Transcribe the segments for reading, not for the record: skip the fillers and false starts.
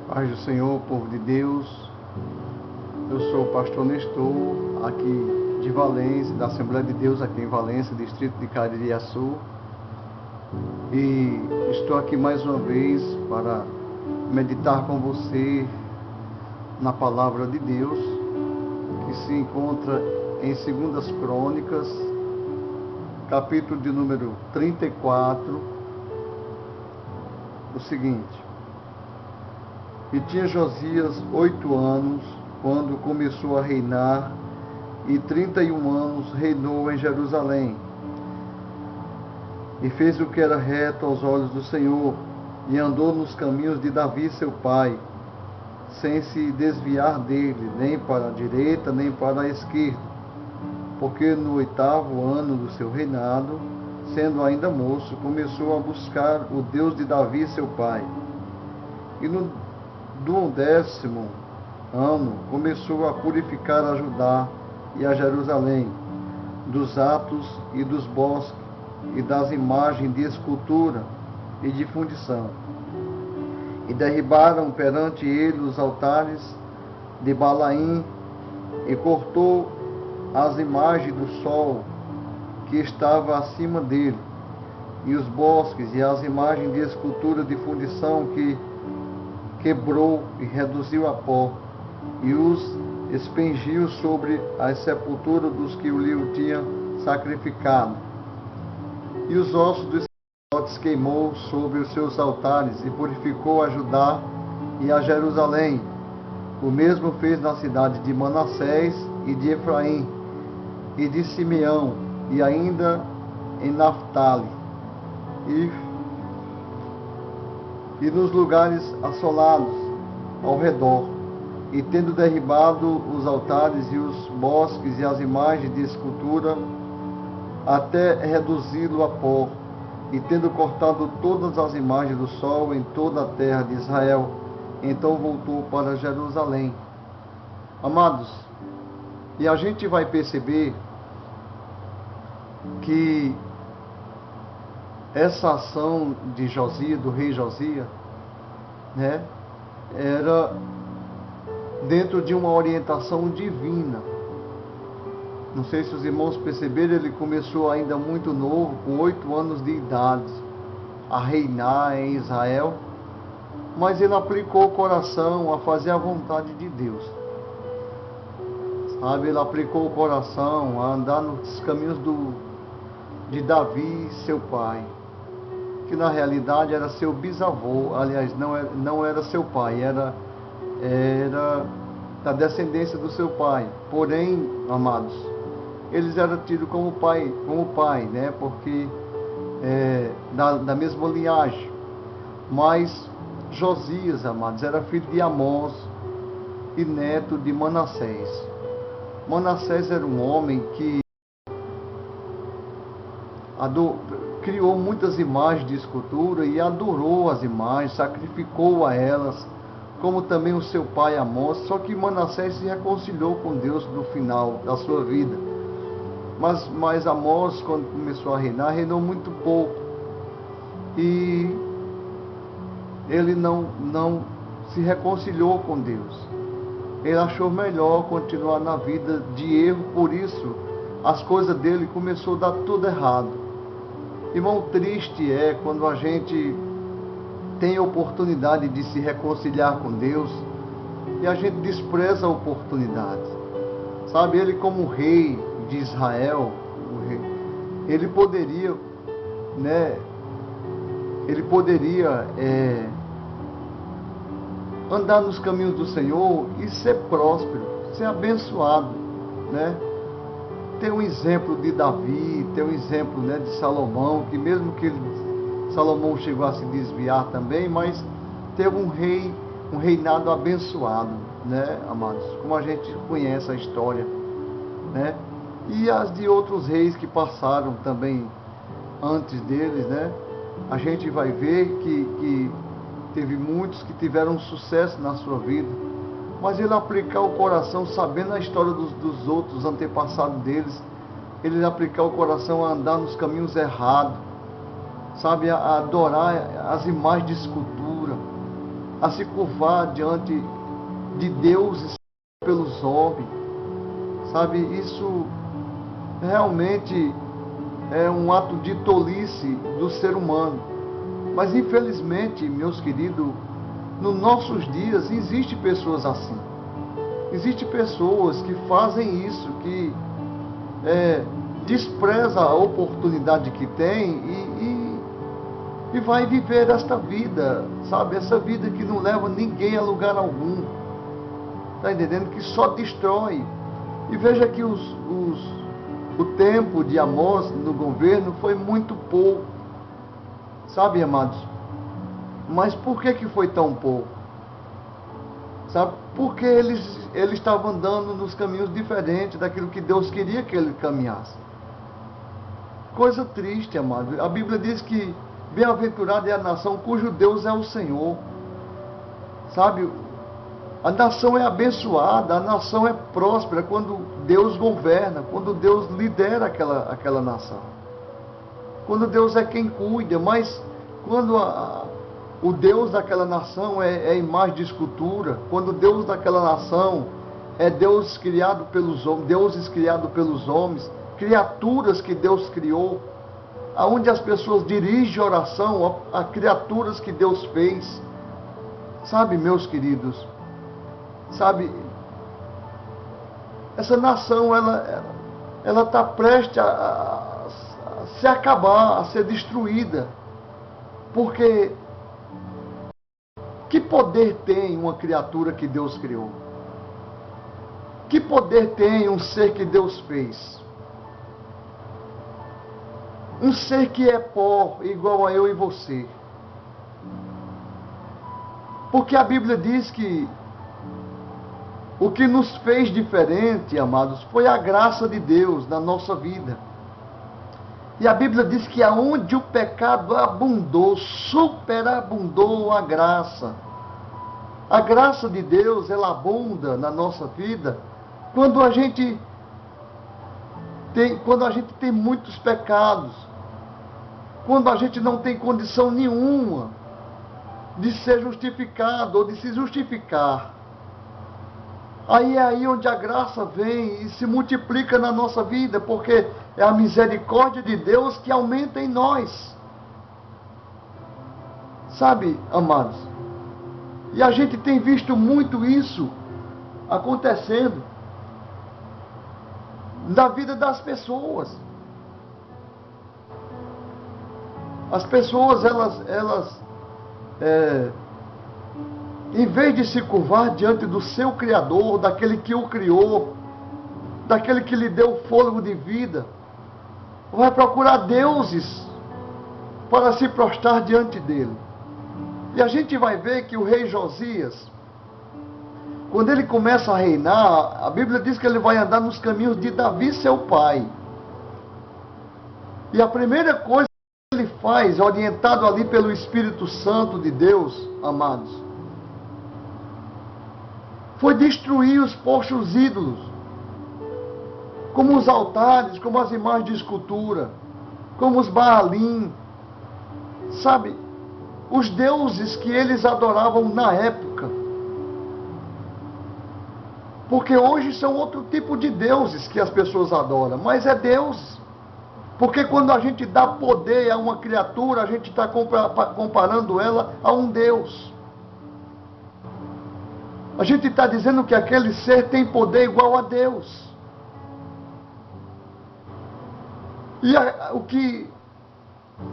Paz do Senhor, povo de Deus. Eu sou o pastor Nestor, aqui de Valência, da Assembleia de Deus aqui em Valência, distrito de Caririaçu. E estou aqui mais uma vez para meditar com você na palavra de Deus, que se encontra em 2 Crônicas, capítulo de número 34, o seguinte: E tinha Josias 8 anos, quando começou a reinar, e 31 anos reinou em Jerusalém. E fez o que era reto aos olhos do Senhor, e andou nos caminhos de Davi seu pai, sem se desviar dele, nem para a direita, nem para a esquerda. Porque no 8º ano do seu reinado, sendo ainda moço, começou a buscar o Deus de Davi seu pai. E do 10º ano começou a purificar a Judá e a Jerusalém, dos atos e dos bosques, e das imagens de escultura e de fundição. E derribaram perante ele os altares de Balaim, e cortou as imagens do sol que estava acima dele, e os bosques e as imagens de escultura de fundição que quebrou e reduziu a pó, e os expengiu sobre as sepulturas dos que lhe tinham sacrificado. E os ossos dos sacerdotes queimou sobre os seus altares, e purificou a Judá e a Jerusalém. O mesmo fez na cidade de Manassés e de Efraim, e de Simeão, e ainda em Naftali, e nos lugares assolados ao redor, e tendo derribado os altares e os bosques e as imagens de escultura, até reduzi-lo a pó, e tendo cortado todas as imagens do sol em toda a terra de Israel, então voltou para Jerusalém. Amados, e a gente vai perceber que essa ação de Josias, do rei Josias, né, era dentro de uma orientação divina. Não sei se os irmãos perceberam, ele começou ainda muito novo, com 8 anos de idade, a reinar em Israel, mas ele aplicou o coração a fazer a vontade de Deus. Sabe, ele aplicou o coração a andar nos caminhos de Davi, seu pai, que na realidade era seu bisavô. Aliás, não era seu pai, era da descendência do seu pai. Porém, amados, eles eram tidos como pai, né? Porque da mesma linhagem. Mas Josias, amados, era filho de Amós e neto de Manassés. Manassés era um homem que criou muitas imagens de escultura e adorou as imagens, sacrificou a elas, como também o seu pai Amós. Só que Manassés se reconciliou com Deus no final da sua vida. Mas Amós, quando começou a reinar, reinou muito pouco. E ele não se reconciliou com Deus. Ele achou melhor continuar na vida de erro, por isso as coisas dele começou a dar tudo errado. Irmão, triste é quando a gente tem a oportunidade de se reconciliar com Deus e a gente despreza a oportunidade. Sabe, ele como rei de Israel, ele poderia, né, andar nos caminhos do Senhor e ser próspero, ser abençoado, né? Tem um exemplo de Davi, tem um exemplo, né, de Salomão, que mesmo que Salomão chegou a se desviar também, mas teve um reinado abençoado, né, amados? Como a gente conhece a história, né? E as de outros reis que passaram também antes deles, né? A gente vai ver que teve muitos que tiveram sucesso na sua vida, mas ele aplicar o coração, sabendo a história dos outros antepassados deles, ele aplicar o coração a andar nos caminhos errados, sabe, a adorar as imagens de escultura, a se curvar diante de Deus e pelos homens. Sabe, isso realmente é um ato de tolice do ser humano. Mas infelizmente, meus queridos, nos nossos dias existem pessoas assim. Existem pessoas que fazem isso, que despreza a oportunidade que tem e vai viver esta vida, sabe? Essa vida que não leva ninguém a lugar algum. Está entendendo? Que só destrói. E veja que o tempo de Amós no governo foi muito pouco. Sabe, amados? Mas por que foi tão pouco? Sabe? Porque ele estava andando nos caminhos diferentes daquilo que Deus queria que ele caminhasse. Coisa triste, amado. A Bíblia diz que bem-aventurada é a nação cujo Deus é o Senhor. Sabe? A nação é abençoada, a nação é próspera quando Deus governa, quando Deus lidera aquela nação. Quando Deus é quem cuida, mas quando o Deus daquela nação é imagem de escultura, quando o Deus daquela nação é Deus criado pelos homens, deuses criados pelos homens, criaturas que Deus criou, aonde as pessoas dirigem oração a criaturas que Deus fez. Sabe, meus queridos, sabe, essa nação, ela está prestes a se acabar, a ser destruída. Porque que poder tem uma criatura que Deus criou? Que poder tem um ser que Deus fez? Um ser que é pó, igual a eu e você. Porque a Bíblia diz que o que nos fez diferente, amados, foi a graça de Deus na nossa vida. E a Bíblia diz que aonde o pecado abundou, superabundou a graça. A graça de Deus, ela abunda na nossa vida quando a gente tem muitos pecados, quando a gente não tem condição nenhuma de ser justificado ou de se justificar. Aí é aí onde a graça vem e se multiplica na nossa vida, porque é a misericórdia de Deus que aumenta em nós. Sabe, amados? E a gente tem visto muito isso acontecendo na vida das pessoas. As pessoas, em vez de se curvar diante do seu Criador, daquele que o criou, daquele que lhe deu fôlego de vida, vai procurar deuses para se prostrar diante dele. E a gente vai ver que o rei Josias, quando ele começa a reinar, a Bíblia diz que ele vai andar nos caminhos de Davi, seu pai. E a primeira coisa que ele faz, orientado ali pelo Espírito Santo de Deus, amados, foi destruir os postos ídolos, como os altares, como as imagens de escultura, como os Baalim, sabe, os deuses que eles adoravam na época. Porque hoje são outro tipo de deuses que as pessoas adoram, mas é Deus. Porque quando a gente dá poder a uma criatura, a gente está comparando ela a um Deus. A gente está dizendo que aquele ser tem poder igual a Deus. E o que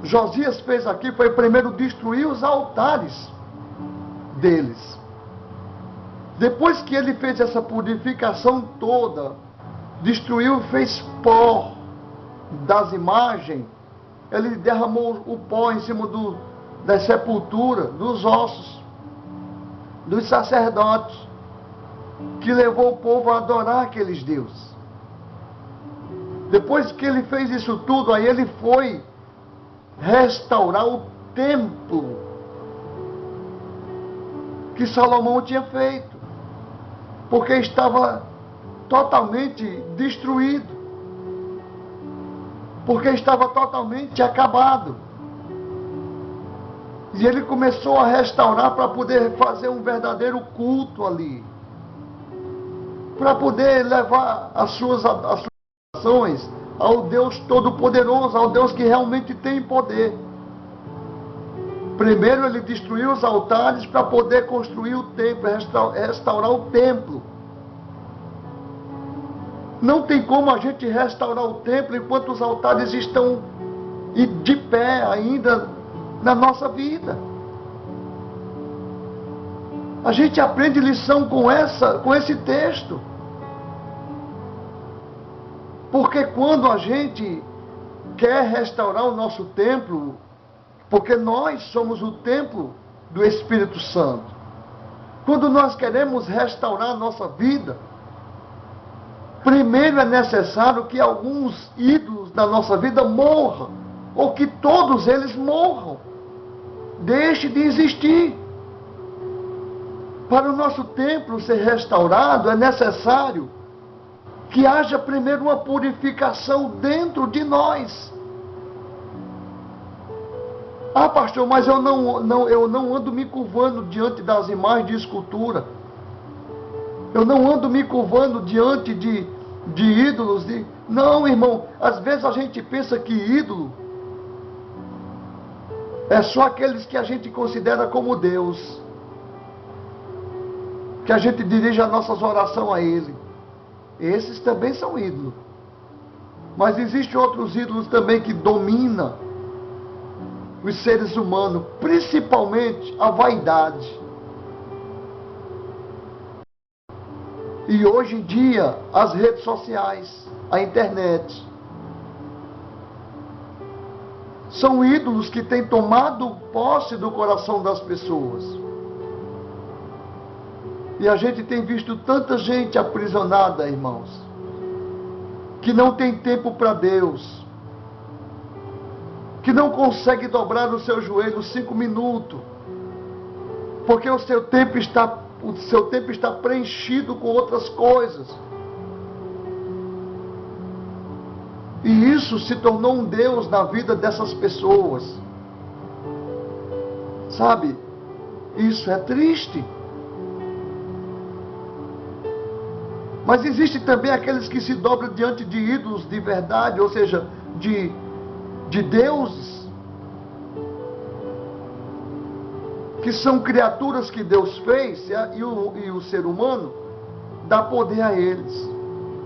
Josias fez aqui foi primeiro destruir os altares deles. Depois que ele fez essa purificação toda, destruiu, fez pó das imagens, ele derramou o pó em cima da sepultura, dos ossos, dos sacerdotes, que levou o povo a adorar aqueles deuses. Depois que ele fez isso tudo, aí ele foi restaurar o templo que Salomão tinha feito, porque estava totalmente destruído, porque estava totalmente acabado. E ele começou a restaurar para poder fazer um verdadeiro culto ali. Para poder levar as suas ações ao Deus Todo-Poderoso, ao Deus que realmente tem poder. Primeiro ele destruiu os altares para poder construir o templo, restaurar o templo. Não tem como a gente restaurar o templo enquanto os altares estão de pé ainda na nossa vida. A gente aprende lição com esse texto. Porque quando a gente quer restaurar o nosso templo, porque nós somos o templo do Espírito Santo. Quando nós queremos restaurar a nossa vida, primeiro é necessário que alguns ídolos da nossa vida morram, ou que todos eles morram, deixe de existir. Para o nosso templo ser restaurado, é necessário que haja primeiro uma purificação dentro de nós. Ah, pastor, mas eu não ando me curvando diante das imagens de escultura. Eu não ando me curvando diante de ídolos. Não, irmão, às vezes a gente pensa que ídolo é só aqueles que a gente considera como Deus, que a gente dirige as nossas orações a Ele. Esses também são ídolos. Mas existem outros ídolos também que dominam os seres humanos, principalmente a vaidade. E hoje em dia, as redes sociais, a internet, são ídolos que têm tomado posse do coração das pessoas. E a gente tem visto tanta gente aprisionada, irmãos, que não tem tempo para Deus, que não consegue dobrar o seu joelho 5 minutos, porque o seu tempo está preenchido com outras coisas. E isso se tornou um Deus na vida dessas pessoas. Sabe? Isso é triste. Mas existe também aqueles que se dobram diante de ídolos de verdade, ou seja, de deuses, que são criaturas que Deus fez, e o ser humano dá poder a eles,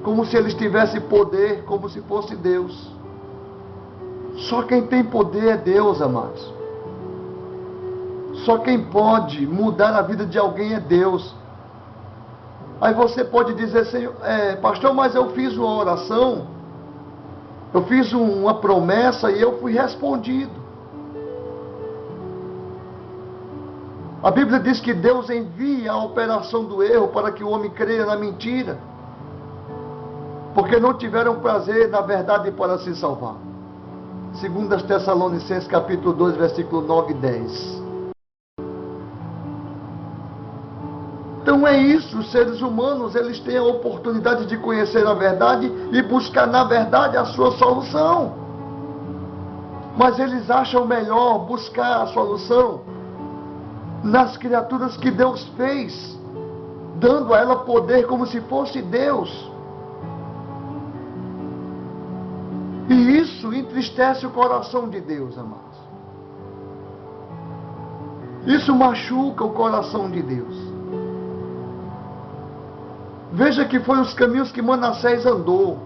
como se eles tivessem poder, como se fosse Deus. Só quem tem poder é Deus, amados. Só quem pode mudar a vida de alguém é Deus. Aí você pode dizer, Senhor, pastor, mas eu fiz uma oração, eu fiz uma promessa e eu fui respondido. A Bíblia diz que Deus envia a operação do erro para que o homem creia na mentira, porque não tiveram prazer na verdade para se salvar. 2 Tessalonicenses capítulo 2, versículo 9 e 10. Então é isso, os seres humanos, eles têm a oportunidade de conhecer a verdade e buscar na verdade a sua solução. Mas eles acham melhor buscar a solução nas criaturas que Deus fez, dando a ela poder como se fosse Deus. E isso entristece o coração de Deus, amados. Isso machuca o coração de Deus. Veja que foi os caminhos que Manassés andou.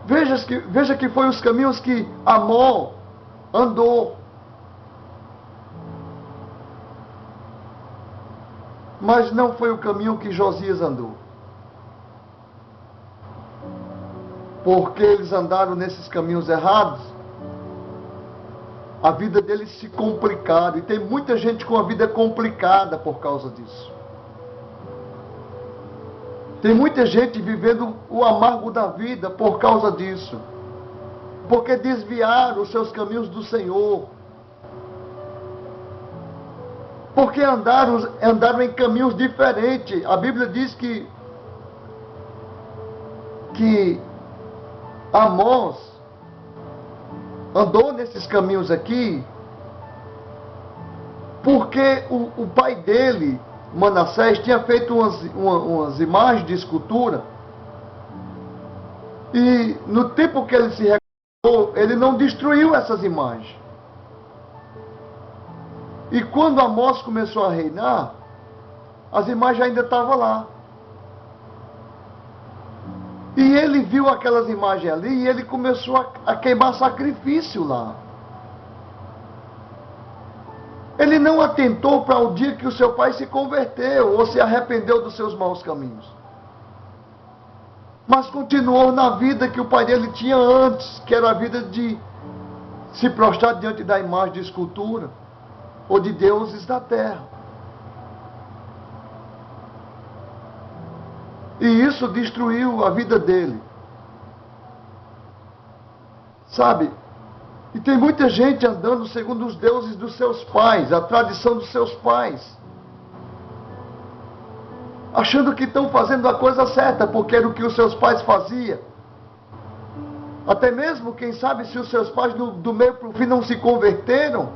Veja que foi os caminhos que Amon andou. Mas não foi o caminho que Josias andou. Porque eles andaram nesses caminhos errados, a vida deles se complicaram. E tem muita gente com a vida complicada por causa disso. Tem muita gente vivendo o amargo da vida por causa disso. Porque desviaram os seus caminhos do Senhor. Porque andaram em caminhos diferentes. A Bíblia diz que Amós andou nesses caminhos aqui, Porque o pai dele, Manassés, tinha feito umas imagens de escultura, e no tempo que ele se recuperou, ele não destruiu essas imagens. E quando Amós começou a reinar, as imagens ainda estavam lá. E ele viu aquelas imagens ali e ele começou a queimar sacrifício lá. Ele não atentou para o dia que o seu pai se converteu ou se arrependeu dos seus maus caminhos. Mas continuou na vida que o pai dele tinha antes, que era a vida de se prostrar diante da imagem de escultura ou de deuses da terra. E isso destruiu a vida dele. Sabe? E tem muita gente andando segundo os deuses dos seus pais, a tradição dos seus pais. Achando que estão fazendo a coisa certa, porque era o que os seus pais faziam. Até mesmo, quem sabe, se os seus pais do meio para o fim não se converteram,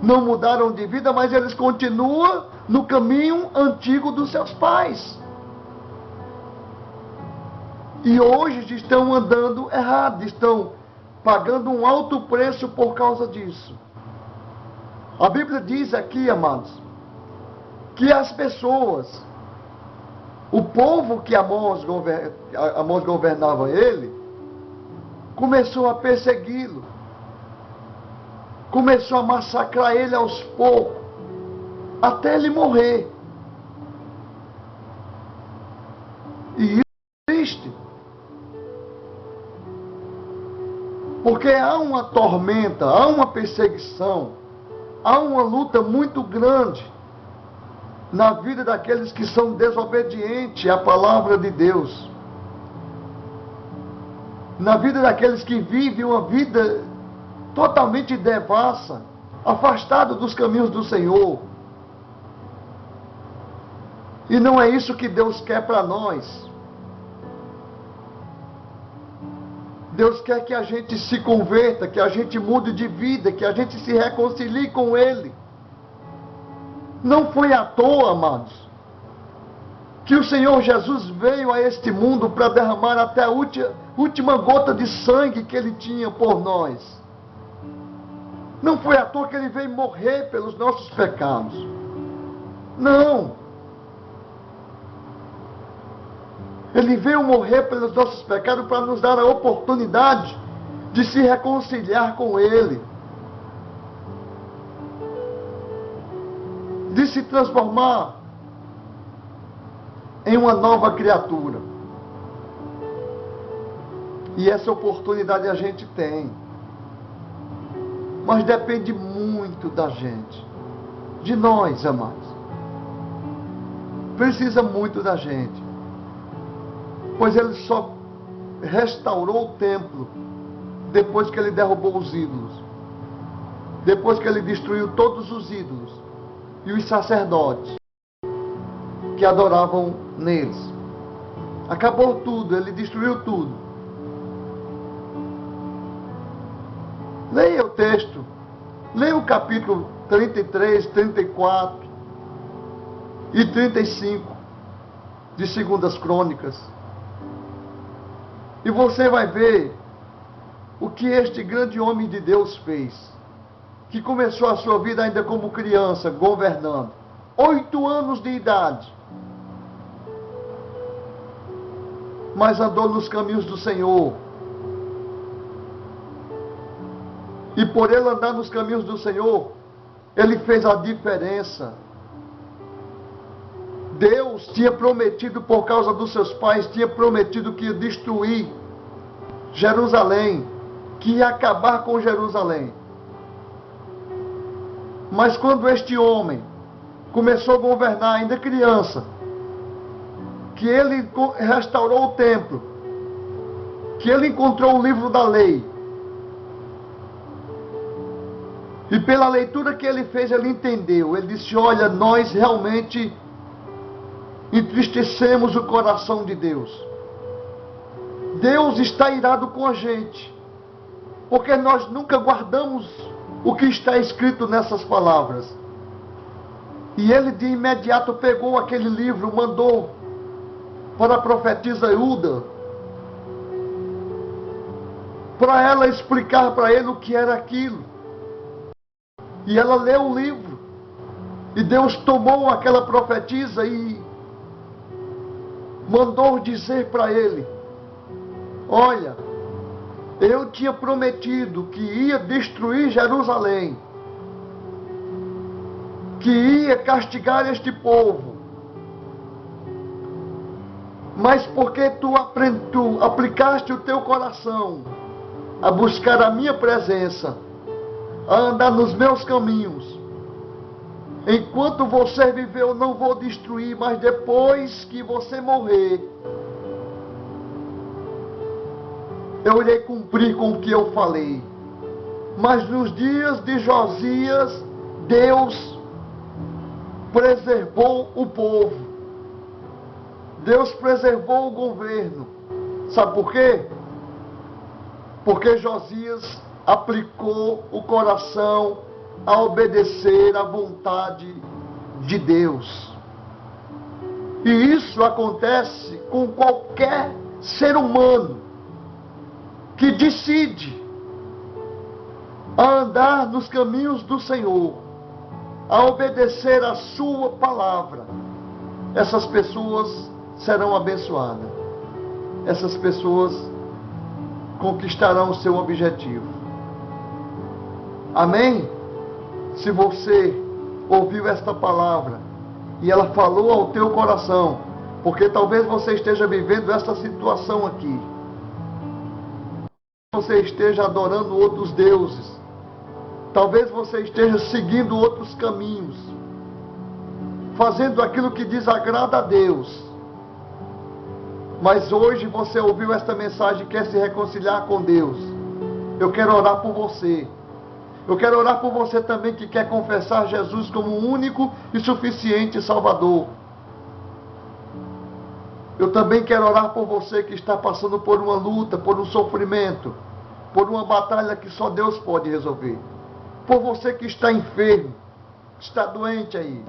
não mudaram de vida, mas eles continuam no caminho antigo dos seus pais. E hoje estão andando errado, estão pagando um alto preço por causa disso. A Bíblia diz aqui, amados, que as pessoas, o povo que Amós governava ele, começou a persegui-lo, começou a massacrar ele aos poucos, até ele morrer. E isso é triste. Porque há uma tormenta, há uma perseguição, há uma luta muito grande na vida daqueles que são desobedientes à palavra de Deus. Na vida daqueles que vivem uma vida totalmente devassa, afastado dos caminhos do Senhor. E não é isso que Deus quer para nós. Deus quer que a gente se converta, que a gente mude de vida, que a gente se reconcilie com Ele. Não foi à toa, amados, que o Senhor Jesus veio a este mundo para derramar até a última gota de sangue que Ele tinha por nós. Não foi à toa que Ele veio morrer pelos nossos pecados. Não. Ele veio morrer pelos nossos pecados para nos dar a oportunidade de se reconciliar com Ele, de se transformar em uma nova criatura. E essa oportunidade a gente tem, mas depende muito da gente, de nós, amados. Precisa muito da gente. Pois ele só restaurou o templo depois que ele derrubou os ídolos. Depois que ele destruiu todos os ídolos e os sacerdotes que adoravam neles. Acabou tudo, ele destruiu tudo. Leia o texto. Leia o capítulo 33, 34 e 35 de 2 Crônicas. E você vai ver o que este grande homem de Deus fez, que começou a sua vida ainda como criança, governando, 8 anos de idade, mas andou nos caminhos do Senhor. E por ele andar nos caminhos do Senhor, ele fez a diferença. Deus tinha prometido, por causa dos seus pais, tinha prometido que ia destruir Jerusalém, que ia acabar com Jerusalém. Mas quando este homem começou a governar, ainda criança, que ele restaurou o templo, que ele encontrou o livro da lei, e pela leitura que ele fez, ele entendeu, ele disse: olha, nós realmente entristecemos o coração de Deus. Deus está irado com a gente, porque nós nunca guardamos o que está escrito nessas palavras. E ele de imediato pegou aquele livro, mandou para a profetisa Hilda, para ela explicar para ele o que era aquilo. E ela leu o livro. E Deus tomou aquela profetisa e mandou dizer para ele: olha, eu tinha prometido que ia destruir Jerusalém, que ia castigar este povo, mas porque tu aplicaste o teu coração a buscar a minha presença, a andar nos meus caminhos, enquanto você viver eu não vou destruir, mas depois que você morrer, eu irei cumprir com o que eu falei. Mas nos dias de Josias, Deus preservou o povo. Deus preservou o governo. Sabe por quê? Porque Josias aplicou o coração a obedecer à vontade de Deus. E isso acontece com qualquer ser humano que decide a andar nos caminhos do Senhor, a obedecer a sua palavra. Essas pessoas serão abençoadas. Essas pessoas conquistarão o seu objetivo. Amém? Se você ouviu esta palavra e ela falou ao teu coração, porque talvez você esteja vivendo essa situação aqui, você esteja adorando outros deuses, talvez você esteja seguindo outros caminhos, fazendo aquilo que desagrada a Deus, mas hoje você ouviu esta mensagem e quer se reconciliar com Deus. Eu quero orar por você. Eu quero orar por você também que quer confessar Jesus como o único e suficiente Salvador. Eu também quero orar por você que está passando por uma luta, por um sofrimento, por uma batalha que só Deus pode resolver. Por você que está enfermo, está doente aí.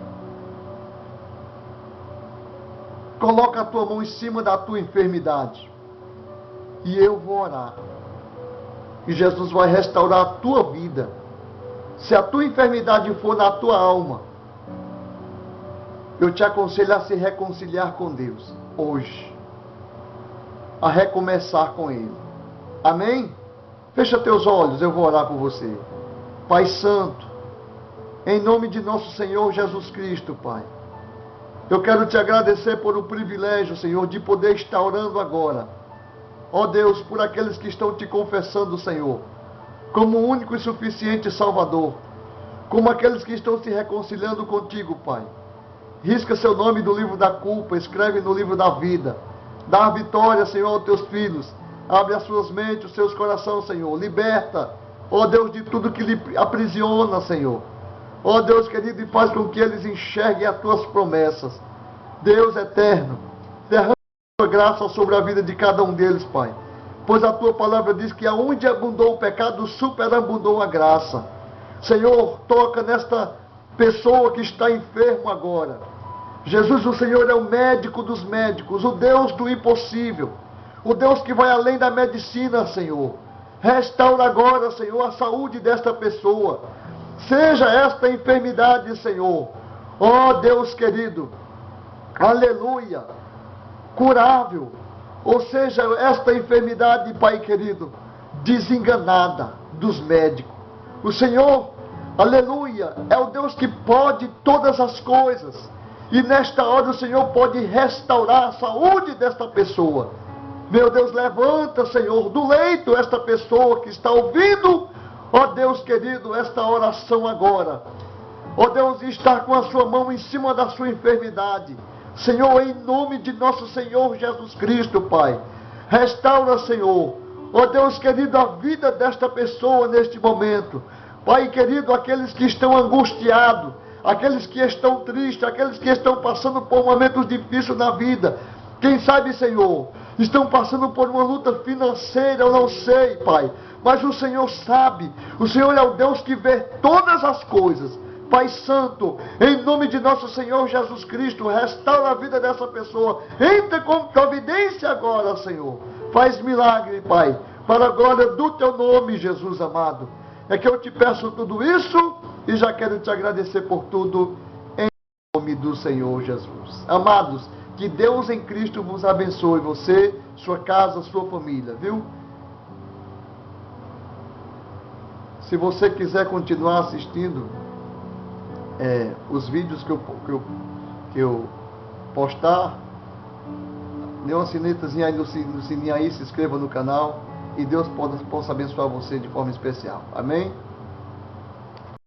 Coloca a tua mão em cima da tua enfermidade. E eu vou orar. E Jesus vai restaurar a tua vida. Se a tua enfermidade for na tua alma, eu te aconselho a se reconciliar com Deus hoje, a recomeçar com Ele. Amém? Fecha teus olhos, eu vou orar por você. Pai Santo, em nome de nosso Senhor Jesus Cristo, Pai, eu quero te agradecer por o privilégio, Senhor, de poder estar orando agora. Ó Deus, por aqueles que estão te confessando, Senhor, como o único e suficiente Salvador, como aqueles que estão se reconciliando contigo, Pai. Risca seu nome do livro da culpa, escreve no livro da vida. Dá a vitória, Senhor, aos teus filhos. Abre as suas mentes, os seus corações, Senhor. Liberta, ó Deus, de tudo que lhe aprisiona, Senhor. Ó Deus querido, e faz com que eles enxerguem as tuas promessas. Deus eterno, derrama a tua graça sobre a vida de cada um deles, Pai. Pois a tua palavra diz que aonde abundou o pecado, superabundou a graça. Senhor, toca nesta pessoa que está enfermo agora. Jesus, o Senhor é o médico dos médicos, o Deus do impossível, o Deus que vai além da medicina, Senhor. Restaura agora, Senhor, a saúde desta pessoa. Seja esta enfermidade, Senhor, ó Deus querido, aleluia, curável. Ou seja, esta enfermidade, Pai querido, desenganada dos médicos. O Senhor, aleluia, é o Deus que pode todas as coisas. E nesta hora o Senhor pode restaurar a saúde desta pessoa. Meu Deus, levanta, Senhor, do leito esta pessoa que está ouvindo, ó Deus querido, esta oração agora. Ó Deus, está com a sua mão em cima da sua enfermidade. Senhor, em nome de nosso Senhor Jesus Cristo, Pai, restaura, Senhor, ó Deus querido, a vida desta pessoa neste momento. Pai querido, aqueles que estão angustiados, aqueles que estão tristes, aqueles que estão passando por momentos difíceis na vida, quem sabe, Senhor, estão passando por uma luta financeira, eu não sei, Pai, mas o Senhor sabe. O Senhor é o Deus que vê todas as coisas. Pai Santo, em nome de nosso Senhor Jesus Cristo, restaura a vida dessa pessoa. Entra com providência agora, Senhor. Faz milagre, Pai, para a glória do teu nome, Jesus amado. É que eu te peço tudo isso e já quero te agradecer por tudo, em nome do Senhor Jesus. Amados, que Deus em Cristo vos abençoe, você, sua casa, sua família, viu? Se você quiser continuar assistindo os vídeos que eu postar, dê uma sinetazinha aí no sininho aí, se inscreva no canal e Deus possa abençoar você de forma especial. Amém?